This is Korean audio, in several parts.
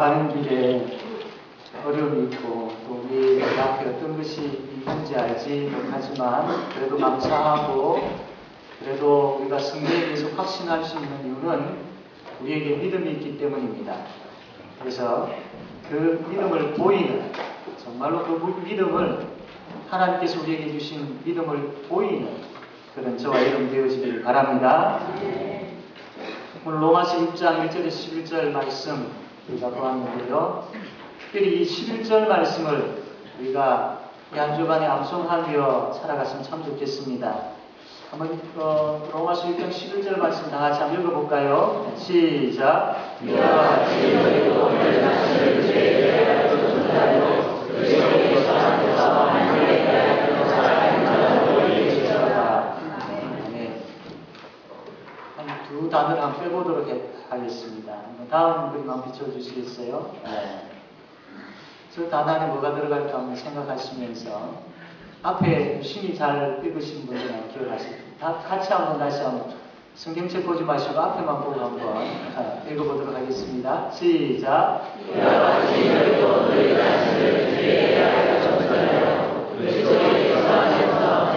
가는 길에 어려움이 있고 또 우리 앞에 어떤 것이 있는지 알지 못하지만 그래도 감사하고 그래도 우리가 성경에 대해서 확신할 수 있는 이유는 우리에게 믿음이 있기 때문입니다. 그래서 그 믿음을 보이는 정말로 그 믿음을 하나님께서 우리에게 주신 믿음을 보이는 그런 저와 여러분 되어지길 바랍니다. 오늘 로마서 6장 1절에서 11절 말씀 우리가 보았는데요. 특별히 이 11절 말씀을 우리가 이 한 주간에 암송하며 살아갔으면 참 좋겠습니다. 한번 로마서 6장 11절 말씀 다 같이 한번 읽어볼까요? 시작. 이와 같이 너희도 오늘 자신을 죄에 주시고 그리스도 안에서 하나님의 대하여 살아가는 자로 이르시리라. 한 두 단어를 한번 빼보도록 하겠습니다. 다음 그림 한번 비춰주시겠어요? 네. 저 단어 안에 뭐가 들어갈까 한번 생각하시면서 앞에 유심히 잘 읽으신 분들은 기억하시고 다 같이 한번 다시 한번 성경책 보지 마시고 앞에만 보고 한번 읽어보도록 하겠습니다. 시작. 이와 같이 너희도 너희 자신을 죄에 하여 정죄하여 그리스도의 안에서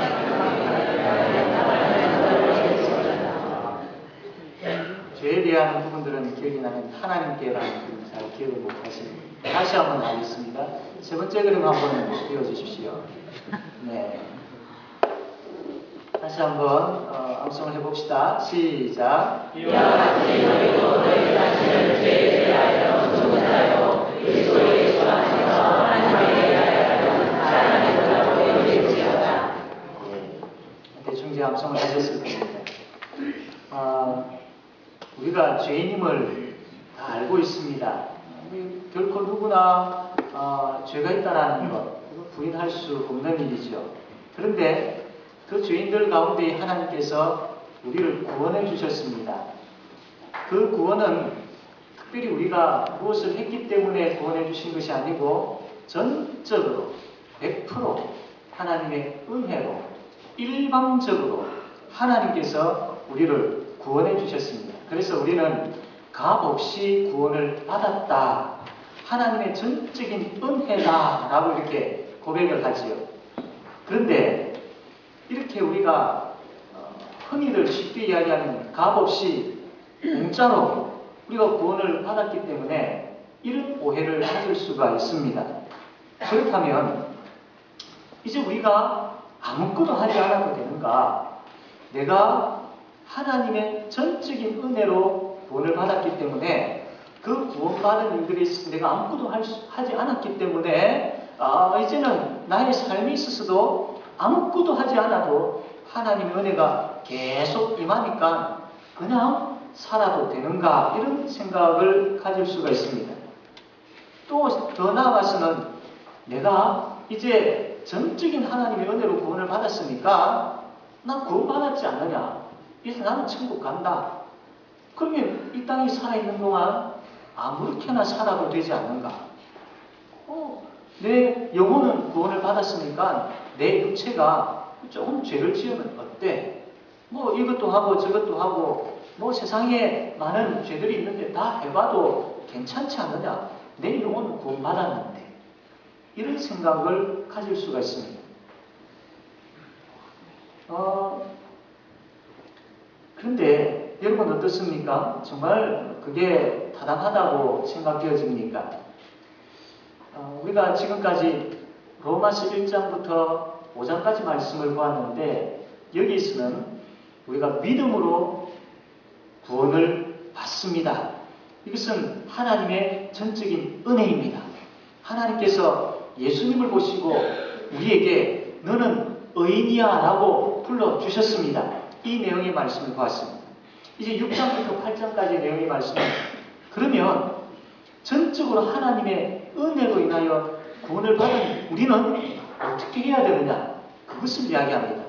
죄에 대한 부분들은 기억이 나는 하나님께라는 부분을 잘 기억을 못하십니다. 다시 한번 하겠습니다. 세 번째 그림 한번 띄워주십시오. 네. 다시 한번 암송을 해봅시다. 시작. 이와 같이 너희도 너희 자신을 죄에 대하여 정죄하여 그리스도의 예수 안에서 하나님께 대하여 살아가는 자로 이르시리라. 대충 이제 암송을 하셨을 겁니다. 우리가 죄인임을 다 알고 있습니다. 결코 누구나 죄가 있다라는 것 부인할 수 없는 일이죠. 그런데 그 죄인들 가운데 하나님께서 우리를 구원해 주셨습니다. 그 구원은 특별히 우리가 무엇을 했기 때문에 구원해 주신 것이 아니고 전적으로 100% 하나님의 은혜로 일방적으로 하나님께서 우리를 구원해 주셨습니다. 그래서 우리는 값 없이 구원을 받았다. 하나님의 전적인 은혜다. 라고 이렇게 고백을 하지요. 그런데 이렇게 우리가 흔히들 쉽게 이야기하는 값 없이 공짜로 우리가 구원을 받았기 때문에 이런 오해를 가질 수가 있습니다. 그렇다면 이제 우리가 아무것도 하지 않아도 되는가? 내가 하나님의 전적인 은혜로 구원을 받았기 때문에 그 구원받은 일들이 있어서 내가 아무것도 하지 않았기 때문에 이제는 나의 삶에 있어서도 아무것도 하지 않아도 하나님의 은혜가 계속 임하니까 그냥 살아도 되는가 이런 생각을 가질 수가 있습니다. 또 더 나아가서는 내가 이제 전적인 하나님의 은혜로 구원을 받았으니까 나 구원받았지 않느냐? 그래서 나는 천국 간다. 그러면 이 땅에 살아있는 동안 아무렇게나 살아도 되지 않는가? 내 영혼은 구원을 받았으니까 내 육체가 조금 죄를 지으면 어때? 이것도 하고 저것도 하고 세상에 많은 죄들이 있는데 다 해봐도 괜찮지 않느냐? 내 영혼은 구원받았는데 이런 생각을 가질 수가 있습니다. 그런데 여러분 어떻습니까? 정말 그게 타당하다고 생각되어집니까? 우리가 지금까지 로마서 1장부터 5장까지 말씀을 보았는데 여기에서는 우리가 믿음으로 구원을 받습니다. 이것은 하나님의 전적인 은혜입니다. 하나님께서 예수님을 보시고 우리에게 너는 의인이야 라고 불러주셨습니다. 이 내용의 말씀을 보았습니다. 이제 6장부터 8장까지의 내용의 말씀은 그러면 전적으로 하나님의 은혜로 인하여 구원을 받은 우리는 어떻게 해야 되느냐? 그것을 이야기합니다.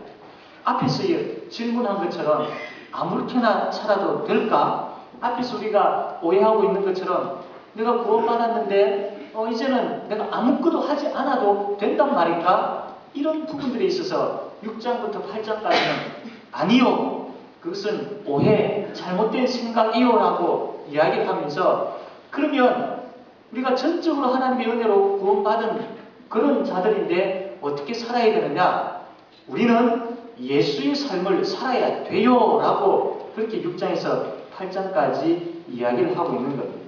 앞에서 질문한 것처럼 아무렇게나 살아도 될까? 앞에서 우리가 오해하고 있는 것처럼 내가 구원받았는데 이제는 내가 아무것도 하지 않아도 된단 말인가? 이런 부분들에 있어서 6장부터 8장까지는 아니요. 그것은 오해, 잘못된 생각이요 라고 이야기를 하면서 그러면 우리가 전적으로 하나님의 은혜로 구원받은 그런 자들인데 어떻게 살아야 되느냐? 우리는 예수의 삶을 살아야 돼요 라고 그렇게 6장에서 8장까지 이야기를 하고 있는 겁니다.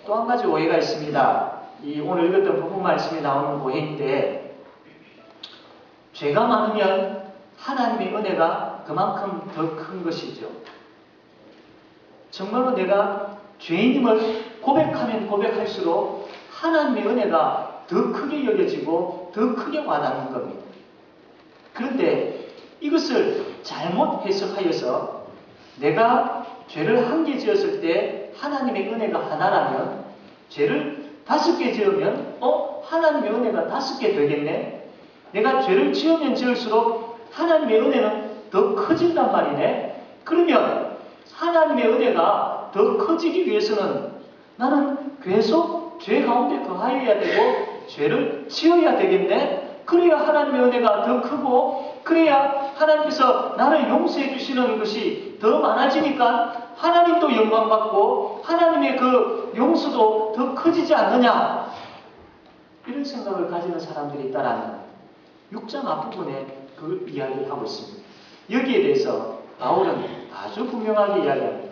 또 한 가지 오해가 있습니다. 이 오늘 읽었던 부분 말씀에 나오는 오해인데, 죄가 많으면 하나님의 은혜가 그만큼 더 큰 것이죠. 정말로 내가 죄인임을 고백하면 고백할수록 하나님의 은혜가 더 크게 여겨지고 더 크게 와닿는 겁니다. 그런데 이것을 잘못 해석하여서 내가 죄를 한 개 지었을 때 하나님의 은혜가 하나라면, 죄를 5개 지으면 하나님의 은혜가 5개 되겠네. 내가 죄를 지으면 지을수록 하나님의 은혜는 더 커진단 말이네. 그러면 하나님의 은혜가 더 커지기 위해서는 나는 계속 죄 가운데 거하여야 되고 죄를 지어야 되겠네. 그래야 하나님의 은혜가 더 크고, 그래야 하나님께서 나를 용서해 주시는 것이 더 많아지니까 하나님도 영광받고 하나님의 그 용서도 더 커지지 않느냐, 이런 생각을 가지는 사람들이 있다라는 6장 앞부분에 그 이야기를 하고 있습니다. 여기에 대해서 바울은 아주 분명하게 이야기합니다.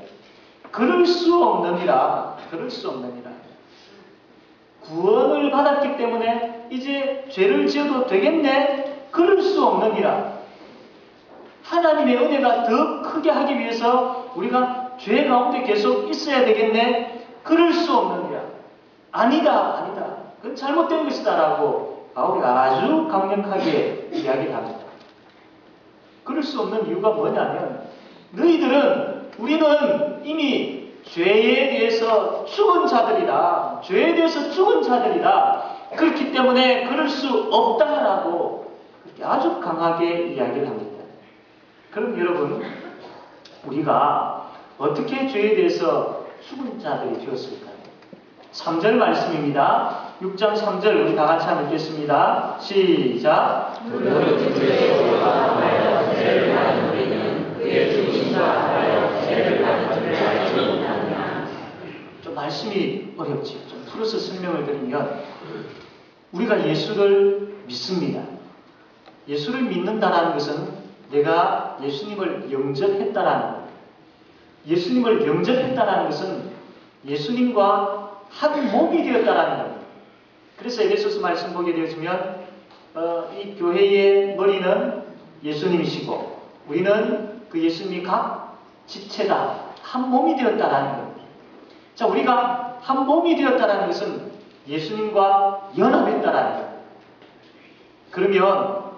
그럴 수 없느니라. 그럴 수 없느니라. 구원을 받았기 때문에 이제 죄를 지어도 되겠네? 그럴 수 없느니라. 하나님의 은혜가 더 크게 하기 위해서 우리가 죄 가운데 계속 있어야 되겠네? 그럴 수 없느니라. 아니다, 아니다. 그건 잘못된 것이다 라고 바울이 아주 강력하게 이야기를 합니다. 그럴 수 없는 이유가 뭐냐면, 우리는 이미 죄에 대해서 죽은 자들이다. 죄에 대해서 죽은 자들이다. 그렇기 때문에 그럴 수 없다라고 그렇게 아주 강하게 이야기를 합니다. 그럼 여러분, 우리가 어떻게 죄에 대해서 죽은 자들이 되었을까요? 3절 말씀입니다. 6장 3절 우리 다 같이 한번 읽겠습니다. 시작. 좀 말씀이 어렵지요. 좀 풀어서 설명을 드리면, 우리가 예수를 믿습니다. 예수를 믿는다는 것은 내가 예수님을 영접했다라는 것. 예수님을 영접했다라는 것은 예수님과 한 몸이 되었다라는 겁니다. 그래서 에베소서 말씀 보게 되어지면 이 교회의 머리는 예수님이시고 우리는 그 예수님이 각 지체다. 한 몸이 되었다라는 겁니다. 자, 우리가 한 몸이 되었다라는 것은 예수님과 연합했다라는 겁니다. 그러면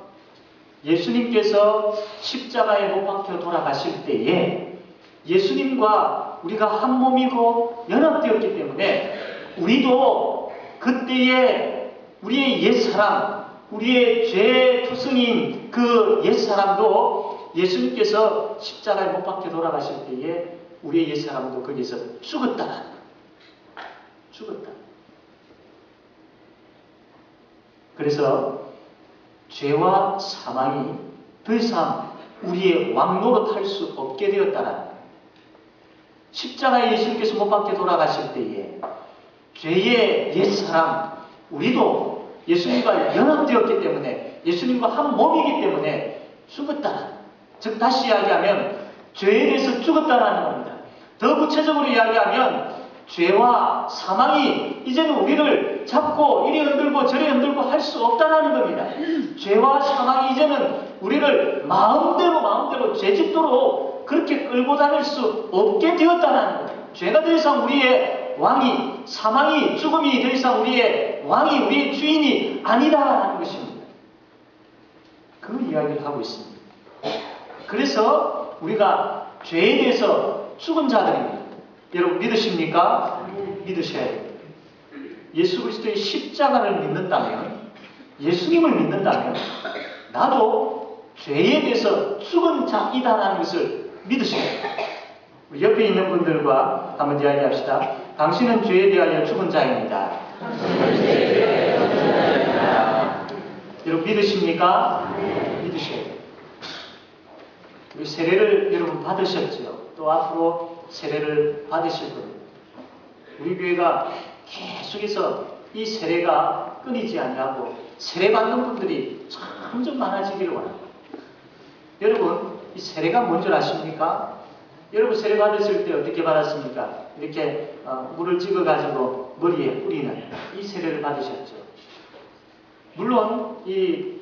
예수님께서 십자가에 못 박혀 돌아가실 때에 예수님과 우리가 한 몸이고 연합되었기 때문에 우리도 그때의 우리의 옛사람, 우리의 죄투성인 그 옛사람도 예수님께서 십자가에 못 박혀 돌아가실 때에 우리의 옛사람도 거기서 죽었다라는 거예요. 죽었다. 그래서 죄와 사망이 더 이상 우리의 왕노릇할 수 없게 되었다라는 거예요. 십자가에 예수님께서 못 박혀 돌아가실 때에 죄의 옛사람, 우리도 예수님과 연합되었기 때문에, 예수님과 한 몸이기 때문에 죽었다. 즉 다시 이야기하면 죄에 대해서 죽었다라는 겁니다. 더 구체적으로 이야기하면 죄와 사망이 이제는 우리를 잡고 이리 흔들고 저리 흔들고 할 수 없다라는 겁니다. 죄와 사망이 이제는 우리를 마음대로 죄짓도록 그렇게 끌고 다닐 수 없게 되었다라는 거예요. 죄가 더 이상 우리의 왕이, 사망이, 죽음이 더 이상 우리의 왕이, 우리의 주인이 아니다라는 것입니다. 그 이야기를 하고 있습니다. 그래서 우리가 죄에 대해서 죽은 자들입니다. 여러분 믿으십니까? 믿으셔야 됩니다. 예수 그리스도의 십자가를 믿는다면, 예수님을 믿는다면 나도 죄에 대해서 죽은 자이다라는 것을 믿으셔야 됩니다. 우리 옆에 있는 분들과 한번 이야기합시다. 당신은 죄에 대하여 죽은 자입니다. 여러분 믿으십니까? 믿으셔야 돼요. 우리 세례를 여러분 받으셨죠? 또 앞으로 세례를 받으실 겁니다. 우리 교회가 속에서 이 세례가 끊이지 아니하고 세례받는 분들이 점점 많아지기를 원합니다. 여러분, 이 세례가 뭔 줄 아십니까? 여러분 세례 받으실 때 어떻게 받았습니까? 이렇게 물을 찍어가지고 머리에 뿌리는 이 세례를 받으셨죠. 물론 이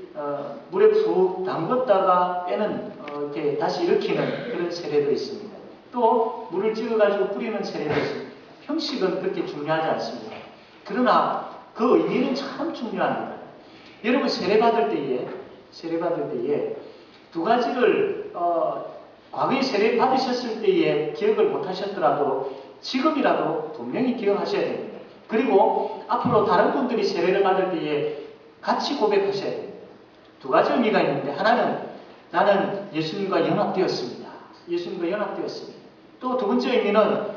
물에 푹 담궜다가 빼는 이렇게 다시 일으키는 그런 세례도 있습니다. 또 물을 찍어가지고 뿌리는 세례도 있습니다. 형식은 그렇게 중요하지 않습니다. 그러나 그 의미는 참 중요합니다. 여러분 세례 받을 때에 두 가지를 과거에 세례 받으셨을 때에 기억을 못하셨더라도 지금이라도 분명히 기억하셔야 됩니다. 그리고 앞으로 다른 분들이 세례를 받을 때에 같이 고백하셔야 됩니다. 두 가지 의미가 있는데, 하나는 나는 예수님과 연합되었습니다. 예수님과 연합되었습니다. 또 두 번째 의미는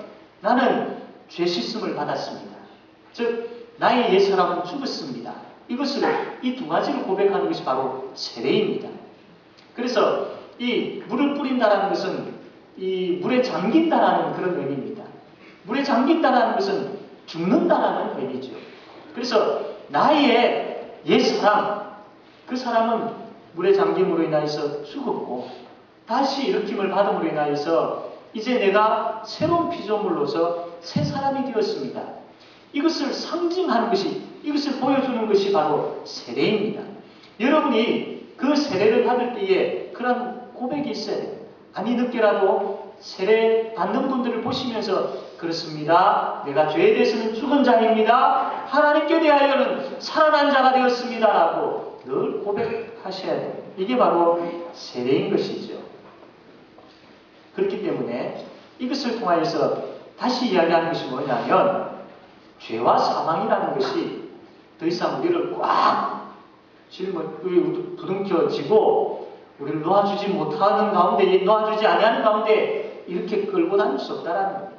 나는 죄 씻음을 받았습니다. 즉 나의 옛사람은 죽었습니다. 이 두 가지를 고백하는 것이 바로 세례입니다. 그래서 이 물을 뿌린다는 것은 이 물에 잠긴다라는 그런 의미입니다. 물에 잠긴다라는 것은 죽는다라는 의미죠. 그래서 나의 옛사람, 그 사람은 물에 잠김으로 인하여서 죽었고 다시 일으킴을 받음으로 인하여서 이제 내가 새로운 피조물로서 새 사람이 되었습니다. 이것을 상징하는 것이, 이것을 보여주는 것이 바로 세례입니다. 여러분이 그 세례를 받을 때에 그런 고백이 있어야 돼요. 아니 늦게라도 세례 받는 분들을 보시면서 그렇습니다. 내가 죄에 대해서는 죽은 자입니다. 하나님께 대하여는 살아난 자가 되었습니다. 라고 늘 고백하셔야 돼요. 이게 바로 세례인 것이죠. 그렇기 때문에 이것을 통하여서 다시 이야기하는 것이 뭐냐면 죄와 사망이라는 것이 더 이상 우리를 꽉 부둥켜지고 우리를 놓아주지 못하는 가운데, 놓아주지 아니하는 가운데 이렇게 끌고 다닐 수 없다라는 거예요.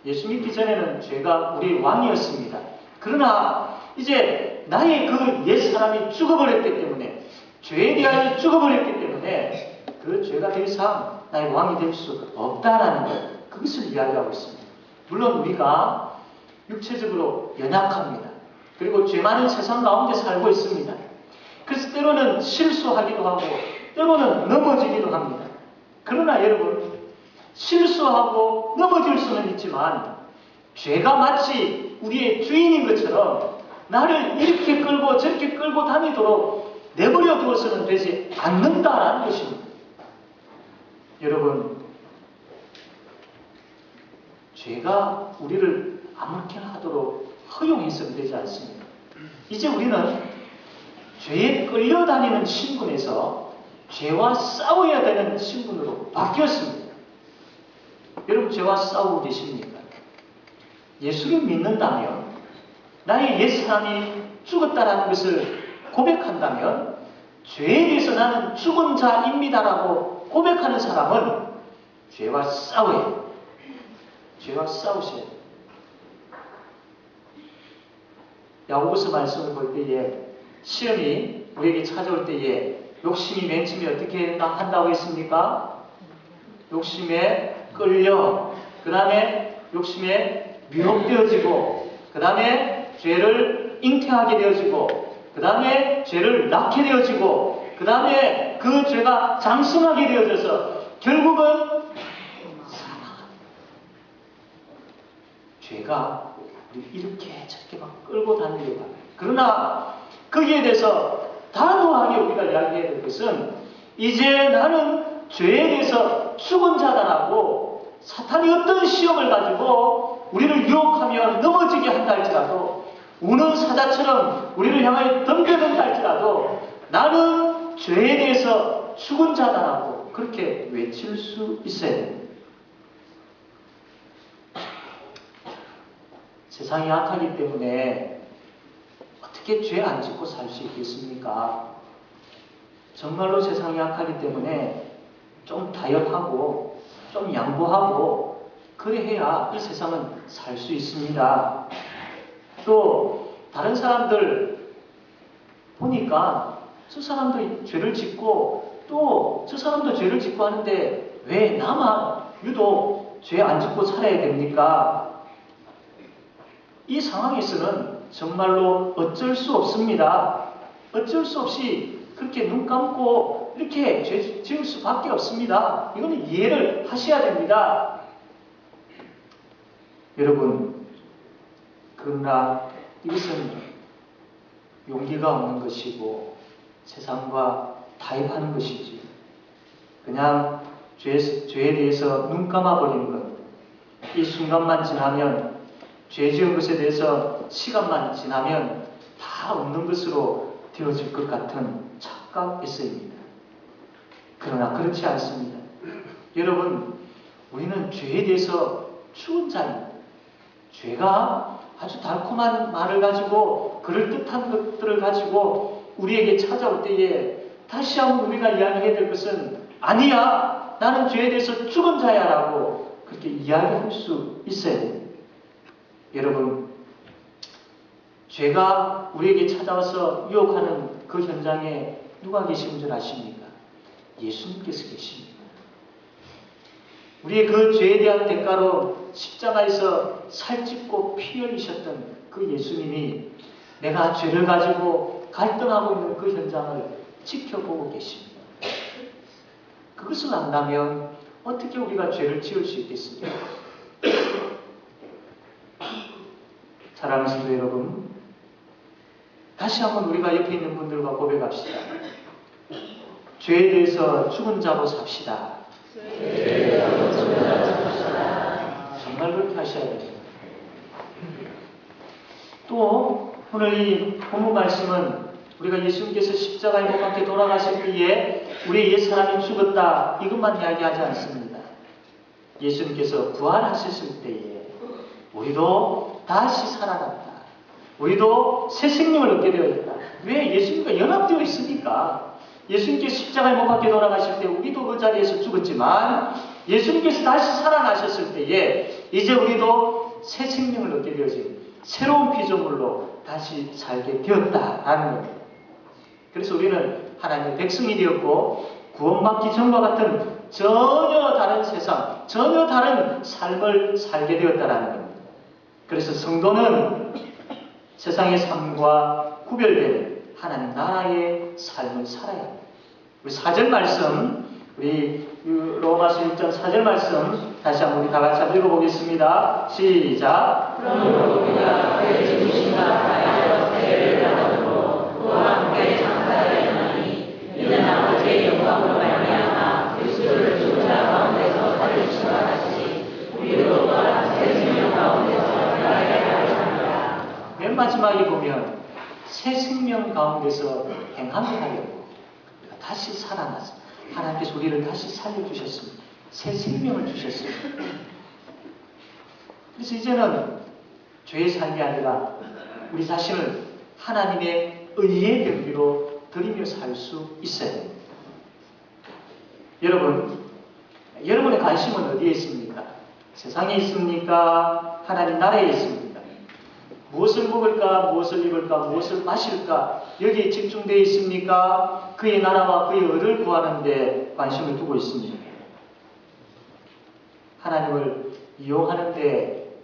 예수 믿기 전에는 죄가 우리의 왕이었습니다. 그러나 이제 나의 그 옛사람이 죽어버렸기 때문에, 죄에 대하여 죽어버렸기 때문에 그 죄가 더 이상 나의 왕이 될 수 없다라는 것, 그것을 이야기하고 있습니다. 물론 우리가 육체적으로 연약합니다. 그리고 죄 많은 세상 가운데 살고 있습니다. 그래서 때로는 실수하기도 하고 때로는 넘어지기도 합니다. 그러나 여러분, 실수하고 넘어질 수는 있지만 죄가 마치 우리의 주인인 것처럼 나를 이렇게 끌고 저렇게 끌고 다니도록 내버려 두어서는 되지 않는다라는 것입니다. 여러분, 죄가 우리를 아무렇게나 하도록 허용해서는 되지 않습니다. 이제 우리는 죄에 끌려다니는 신분에서 죄와 싸워야 되는 신분으로 바뀌었습니다. 여러분, 죄와 싸우고 계십니까? 예수를 믿는다면, 나의 옛사람이 죽었다라는 것을 고백한다면, 죄에 대해서 나는 죽은 자입니다라고 고백하는 사람은 죄와 싸워야 해요. 죄와 싸우셔야 돼요. 야고보서 말씀을 볼 때에 시험이 우리에게 찾아올 때에 욕심이 맨 처음에 어떻게 한다고 했습니까? 욕심에 끌려, 그 다음에 욕심에 미혹되어지고, 그 다음에 죄를 잉태하게 되어지고, 그 다음에 죄를 낳게 되어지고, 그 다음에 그 죄가 장성하게 되어져서 결국은 사망. 죄가 우리 이렇게 저렇게 막 끌고 다니려고 합니다. 그러나 거기에 대해서 단호하게 우리가 이야기해야 될 것은, 이제 나는 죄에 대해서 죽은 자다라고 사탄이 어떤 시험을 가지고 우리를 유혹하며 넘어지게 한다 할지라도, 우는 사자처럼 우리를 향하여 덤벼든다 할지라도 나는 죄에 대해서 죽은 자다라고 그렇게 외칠 수 있어야 됩니다. 세상이 악하기 때문에 어떻게 죄 안 짓고 살 수 있겠습니까? 정말로 세상이 악하기 때문에 좀 타협하고 좀 양보하고 그래야 이 세상은 살 수 있습니다. 또 다른 사람들 보니까 저 사람도 죄를 짓고 또 저 사람도 죄를 짓고 하는데 왜 나만 유독 죄 안 짓고 살아야 됩니까? 이 상황에서는 정말로 어쩔 수 없습니다. 어쩔 수 없이 그렇게 눈 감고 이렇게 죄 지을 수밖에 없습니다. 이거는 이해를 하셔야 됩니다. 여러분, 그러나 이것은 용기가 없는 것이고 세상과 타협하는 것이지. 그냥 죄에 대해서 눈 감아버리는 것, 이 순간만 지나면, 죄 지은 것에 대해서 시간만 지나면 다 없는 것으로 되어질 것 같은 착각에서입니다. 그러나 그렇지 않습니다. 여러분, 우리는 죄에 대해서 죽은 자입니다. 죄가 아주 달콤한 말을 가지고 그럴듯한 것들을 가지고 우리에게 찾아올 때에 다시 한번 우리가 이야기해야 될 것은 아니야, 나는 죄에 대해서 죽은 자야 라고 그렇게 이야기할 수 있어야 됩니다. 여러분, 죄가 우리에게 찾아와서 유혹하는 그 현장에 누가 계신 줄 아십니까? 예수님께서 계십니다. 우리의 그 죄에 대한 대가로 십자가에서 살찢고 피 흘리셨던 그 예수님이 내가 죄를 가지고 갈등하고 있는 그 현장을 지켜보고 계십니다. 그것을 안다면 어떻게 우리가 죄를 지을 수 있겠습니까? 사랑하는 성도 여러분, 다시 한번 우리가 옆에 있는 분들과 고백합시다. 죄에 대해서 죽은 자로 삽시다. 정말 그렇게 하셔야 됩니다. 또 오늘 이 본문 말씀은 우리가 예수님께서 십자가에 못 박혀 돌아가실 때에 우리의 옛사람이 죽었다 이것만 이야기하지 않습니다. 예수님께서 부활하셨을 때에 우리도 다시 살아났다. 우리도 새 생명을 얻게 되어 있다. 왜? 예수님과 연합되어 있으니까. 예수님께서 십자가에 못 박혀 돌아가실 때 우리도 그 자리에서 죽었지만 예수님께서 다시 살아나셨을 때에 이제 우리도 새 생명을 얻게 되어진 새로운 피조물로 다시 살게 되었다라는 겁니다. 그래서 우리는 하나님의 백성이 되었고 구원받기 전과 같은 전혀 다른 세상, 전혀 다른 삶을 살게 되었다라는 겁니다. 그래서 성도는 세상의 삶과 구별된 하나님 나라의 삶을 살아야 합니다. 우리 4절 말씀, 우리 로마서 6장 4절 말씀 다시 한번 우리 다 같이 한번 읽어보겠습니다. 시작. 그러므로 우리가 그의 죽으심과 부활하여 세례를 받음으로 그와 함께 장사되었나니 이는 아버지의 영광으로 말미암아 그리스도를 죽은 자 가운데서 살리신 것 같이 우리도 또한 새 생명 가운데서 살아야 하리라. 맨 마지막에 보면 새 생명 가운데서 행함을 하려고 다시 살아났습니다. 하나님께서 우리를 다시 살려주셨습니다. 새 생명을 주셨습니다. 그래서 이제는 죄의 삶이 아니라 우리 자신을 하나님의 의의 경비로 드리며 살 수 있어야 됩니다. 여러분, 여러분의 관심은 어디에 있습니까? 세상에 있습니까? 하나님 나라에 있습니까? 무엇을 먹을까? 무엇을 입을까? 무엇을 마실까? 여기에 집중되어 있습니까? 그의 나라와 그의 의를 구하는 데 관심을 두고 있습니다. 하나님을 이용하는 데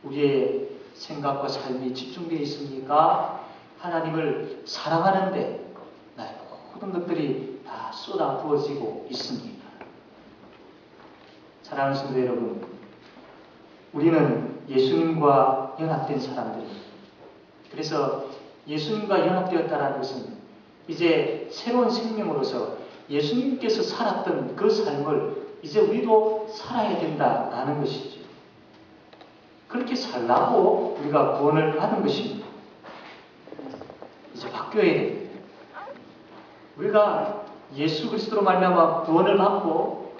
우리의 생각과 삶이 집중되어 있습니까? 하나님을 사랑하는 데 나의 모든 것들이 다 쏟아 부어지고 있습니다. 사랑하는 성도 여러분, 우리는 예수님과 연합된 사람들입니다. 그래서 예수님과 연합되었다는 것은 이제 새로운 생명으로서 예수님께서 살았던 그 삶을 이제 우리도 살아야 된다라는 것이죠. 그렇게 살라고 우리가 구원을 받은 것입니다. 이제 바뀌어야 됩니다. 우리가 예수 그리스도로 말미암아 구원을 받고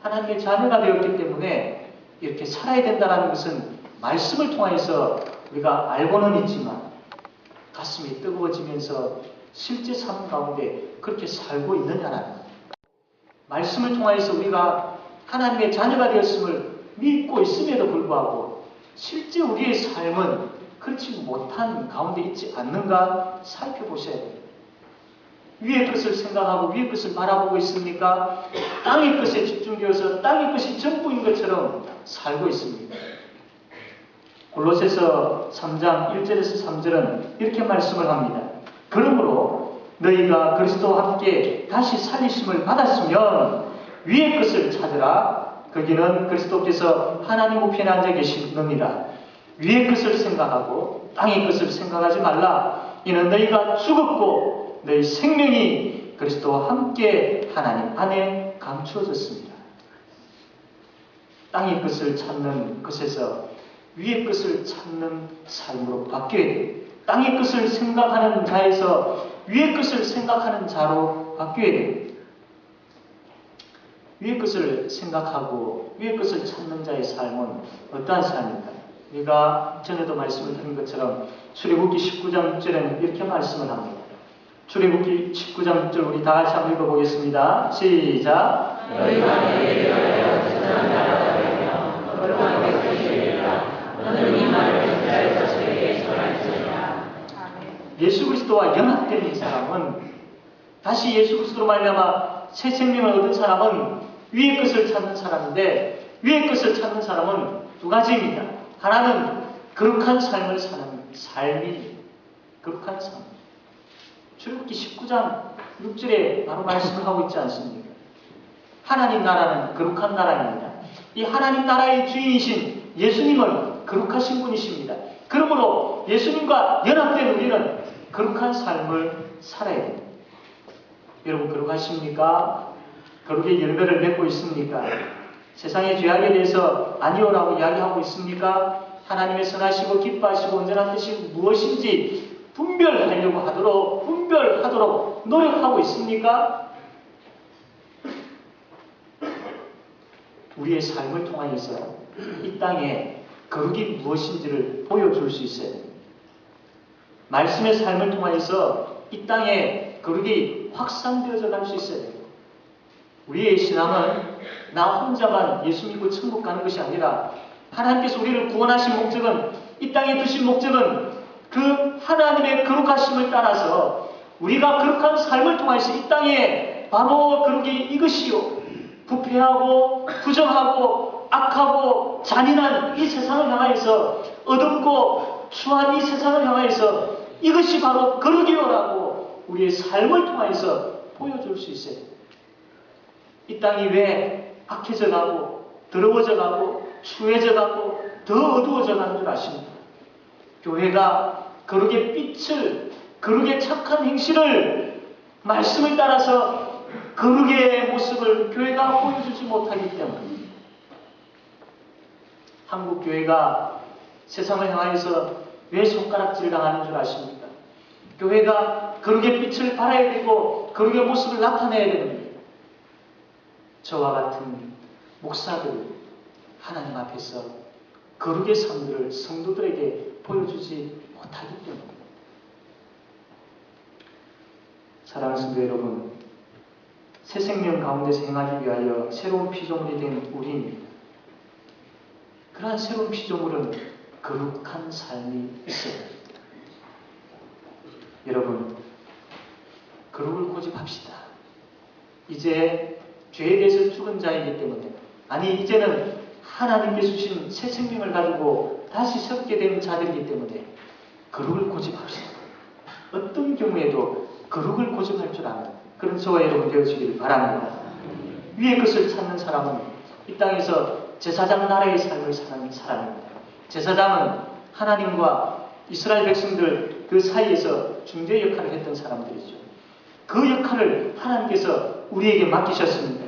하나님의 자녀가 되었기 때문에 이렇게 살아야 된다는 것은 말씀을 통해서 우리가 알고는 있지만 가슴이 뜨거워지면서 실제 삶 가운데 그렇게 살고 있느냐라는 것. 말씀을 통해서 우리가 하나님의 자녀가 되었음을 믿고 있음에도 불구하고 실제 우리의 삶은 그렇지 못한 가운데 있지 않는가 살펴보셔야 됩니다. 위의 것을 생각하고 위의 것을 바라보고 있습니까? 땅의 것에 집중되어서 땅의 것이 전부인 것처럼 살고 있습니다. 골로새서 3장 1절에서 3절은 이렇게 말씀을 합니다. 그러므로 너희가 그리스도와 함께 다시 살리심을 받았으면 위의 것을 찾으라. 거기는 그리스도께서 하나님 우편에 앉아 계시느니라. 위의 것을 생각하고 땅의 것을 생각하지 말라. 이는 너희가 죽었고 너희 생명이 그리스도와 함께 하나님 안에 감추어졌습니다. 땅의 것을 찾는 것에서 위의 것을 찾는 삶으로 바뀌어야 돼요. 땅의 것을 생각하는 자에서 위의 것을 생각하는 자로 바뀌어야 돼요. 위의 것을 생각하고 위의 것을 찾는 자의 삶은 어떠한 삶입니까? 우리가 전에도 말씀을 드린 것처럼 출애굽기 19장 6절에는 이렇게 말씀을 합니다. 출애굽기 19장 6절 우리 다 같이 한번 읽어보겠습니다. 시작. 너희가 내게 위하여 지상한 나라가 되며 거룩한 백성이 되리라. 너는 이 말을 듣자에서 저에게 전할지니라. 예수 그리스도와 연합된 사람은, 다시 예수 그리스도로 말미암아 새 생명을 얻은 사람은 위의 것을 찾는 사람인데, 위의 것을 찾는 사람은 두 가지입니다. 하나는 거룩한 삶을 사는 삶이 거룩한 삶. 출애굽기 19장 6절에 바로 말씀을 하고 있지 않습니까? 하나님 나라는 거룩한 나라입니다. 이 하나님 나라의 주인이신 예수님은 거룩하신 분이십니다. 그러므로 예수님과 연합된 우리는 거룩한 삶을 살아야 됩니다. 여러분 거룩하십니까? 거룩의 열매를 맺고 있습니까? 세상의 죄악에 대해서 아니오라고 이야기하고 있습니까? 하나님의 선하시고 기뻐하시고 온전한 뜻이 무엇인지 분별하도록 노력하고 있습니까? 우리의 삶을 통하여서 이 땅에 거룩이 무엇인지를 보여줄 수 있어야 됩니다. 말씀의 삶을 통하여서 이 땅에 거룩이 확산되어져 갈 수 있어야 됩니다. 우리의 신앙은 나 혼자만 예수 믿고 천국 가는 것이 아니라 하나님께서 우리를 구원하신 목적은, 이 땅에 두신 목적은 그 하나님의 거룩하심을 따라서 우리가 거룩한 삶을 통해서 이 땅에 바로 거룩이 이것이요, 부패하고 부정하고 악하고 잔인한 이 세상을 향하여서, 어둡고 추한 이 세상을 향하여서 이것이 바로 거룩이요라고 우리의 삶을 통해서 보여줄 수 있어요. 이 땅이 왜 악해져 가고 더러워져 가고 추해져 가고 더 어두워져 가는 줄 아십니까? 교회가 거룩의 빛을, 거룩의 착한 행실을, 말씀을 따라서 거룩의 모습을 교회가 보여주지 못하기 때문입니다. 한국 교회가 세상을 향하여서 왜 손가락질 당하는 줄 아십니까? 교회가 거룩의 빛을 발해야 되고 거룩의 모습을 나타내야 됩니다. 저와 같은 목사들, 하나님 앞에서 거룩의 삶들을 성도들에게 보여주지 못하기 때문입니다. 사랑하는 성도 여러분, 새 생명 가운데서 행하기 위하여 새로운 피조물이 된 우리입니다. 그러한 새로운 피조물은 거룩한 삶이 있어야 됩니다. 여러분, 거룩을 고집합시다. 이제 죄에 대해서 죽은 자이기 때문에, 아니 이제는 하나님께 주신 새 생명을 가지고 다시 섞게 된 자들이기 때문에 거룩을 고집합시다. 어떤 경우에도 거룩을 고집할 줄 아는 그런 저와 여러분 되어지기를 바랍니다. 위의 것을 찾는 사람은 이 땅에서 제사장 나라의 삶을 사는 사람입니다. 제사장은 하나님과 이스라엘 백성들 그 사이에서 중재 역할을 했던 사람들이죠. 그 역할을 하나님께서 우리에게 맡기셨습니다.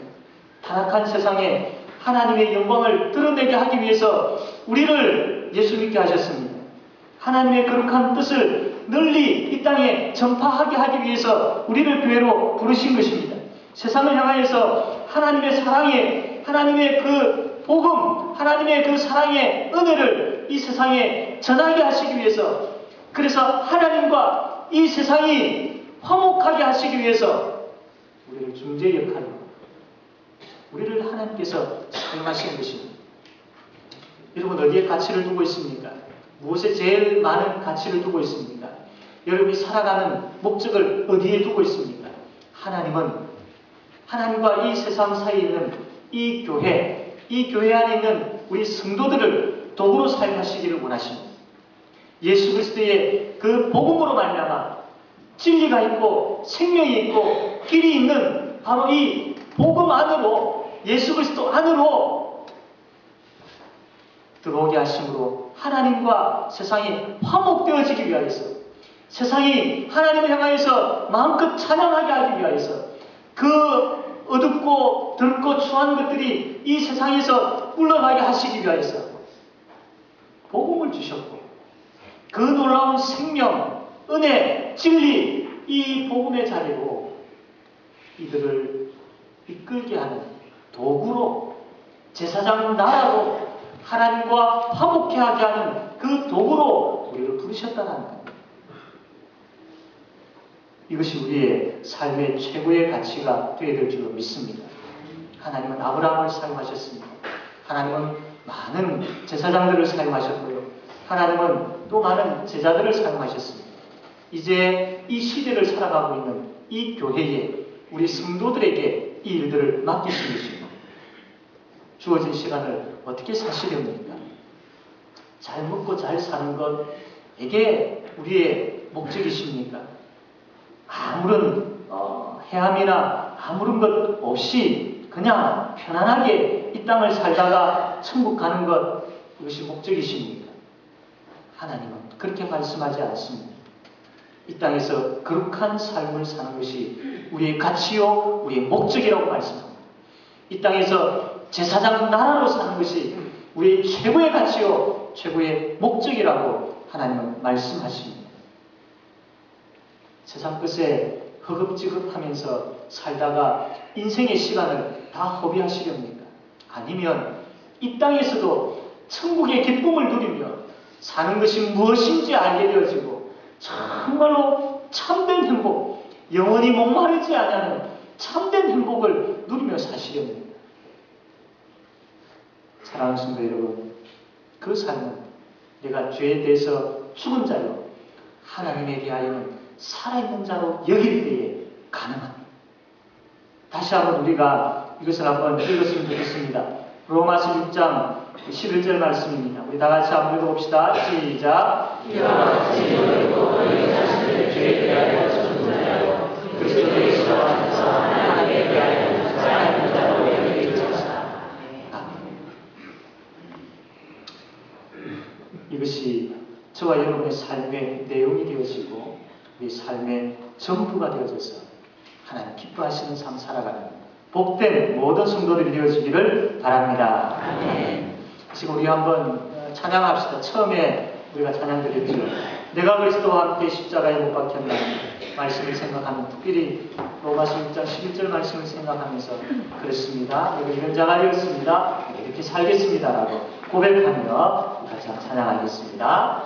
타락한 세상에 하나님의 영광을 드러내게 하기 위해서 우리를 예수 믿게 하셨습니다. 하나님의 거룩한 뜻을 널리 이 땅에 전파하게 하기 위해서 우리를 교회로 부르신 것입니다. 세상을 향하여서 하나님의 사랑의, 하나님의 그 복음, 하나님의 그 사랑의 은혜를 이 세상에 전하게 하시기 위해서, 그래서 하나님과 이 세상이 화목하게 하시기 위해서 우리를 중재 역할로, 우리를 하나님께서 사용하신 것입니다. 여러분 어디에 가치를 두고 있습니까? 무엇에 제일 많은 가치를 두고 있습니까? 여러분이 살아가는 목적을 어디에 두고 있습니까? 하나님은 하나님과 이 세상 사이에 있는 이 교회 안에 있는 우리 성도들을 도구로 사용하시기를 원하십니다. 예수 그리스도의 그 복음으로 말미암아 진리가 있고 생명이 있고 길이 있는 바로 이 복음 안으로, 예수 그리스도 안으로 들어오게 하심으로 하나님과 세상이 화목되어지기 위하여서, 세상이 하나님을 향하여서 마음껏 찬양하게 하기 위하여서, 그 어둡고 덜고 추한 것들이 이 세상에서 물러나게 하시기 위하여서 복음을 주셨고, 그 놀라운 생명, 은혜, 진리, 이 복음의 자리로 이들을 이끌게 하는 도구로, 제사장 나라로 하나님과 화목케 하게 하는 그 도구로 우리를 부르셨다는 겁니다. 이것이 우리의 삶의 최고의 가치가 되어야 될 줄로 믿습니다. 하나님은 아브라함을 사용하셨습니다. 하나님은 많은 제사장들을 사용하셨고요. 하나님은 또 많은 제자들을 사용하셨습니다. 이제 이 시대를 살아가고 있는 이 교회에, 우리 성도들에게 이 일들을 맡기신 것입니다. 주어진 시간을 어떻게 사시렵니까? 잘 먹고 잘 사는 것, 이게 우리의 목적이십니까? 아무런 해함이나 아무런 것 없이 그냥 편안하게 이 땅을 살다가 천국 가는 것, 이것이 목적이십니까? 하나님은 그렇게 말씀하지 않습니다. 이 땅에서 거룩한 삶을 사는 것이 우리의 가치요, 우리의 목적이라고 말씀합니다. 이 땅에서 제사장 나라로 사는 것이 우리의 최고의 가치요, 최고의 목적이라고 하나님은 말씀하십니다. 세상 끝에 허겁지겁하면서 살다가 인생의 시간을 다 허비하시렵니까? 아니면 이 땅에서도 천국의 기쁨을 누리며 사는 것이 무엇인지 알게 되어지고 정말로 참된 행복, 영원히 목마르지 않는 참된 행복을 누리며 사시렵니다. 사랑하는 성도 여러분, 그 삶은 내가 죄에 대해서 죽은 자요, 하나님에 대하여는 살아있는 자로 여길 때에 가능합니다. 다시 한번 우리가 이것을 한번 읽었으면 좋겠습니다. 로마서 6장 11절 말씀입니다. 우리 다 같이 한번 읽어봅시다. 시작. 이와 같이 너희도 너희 자신을 죄에 대하여 죽은 자요 그리스도 예수 안에서 하나님에 대하여 살아있는 자로 여기리로다. 이것이 저와 여러분의 삶의 내용이 되어지고 우리 삶의 전부가 되어져서 하나님 기뻐하시는 삶 살아가는 복된 모든 성도들이 되어지기를 바랍니다. 아멘. 지금 우리 한번 찬양합시다. 처음에 우리가 찬양 드렸죠. 내가 그리스도와 함께 십자가에 못 박혔나 말씀을 생각하면, 특별히 로마서 6장 11절 말씀을 생각하면서 그렇습니다. 내가 이런 자가 되었습니다. 이렇게 살겠습니다. 라고 고백하며 같이 찬양하겠습니다.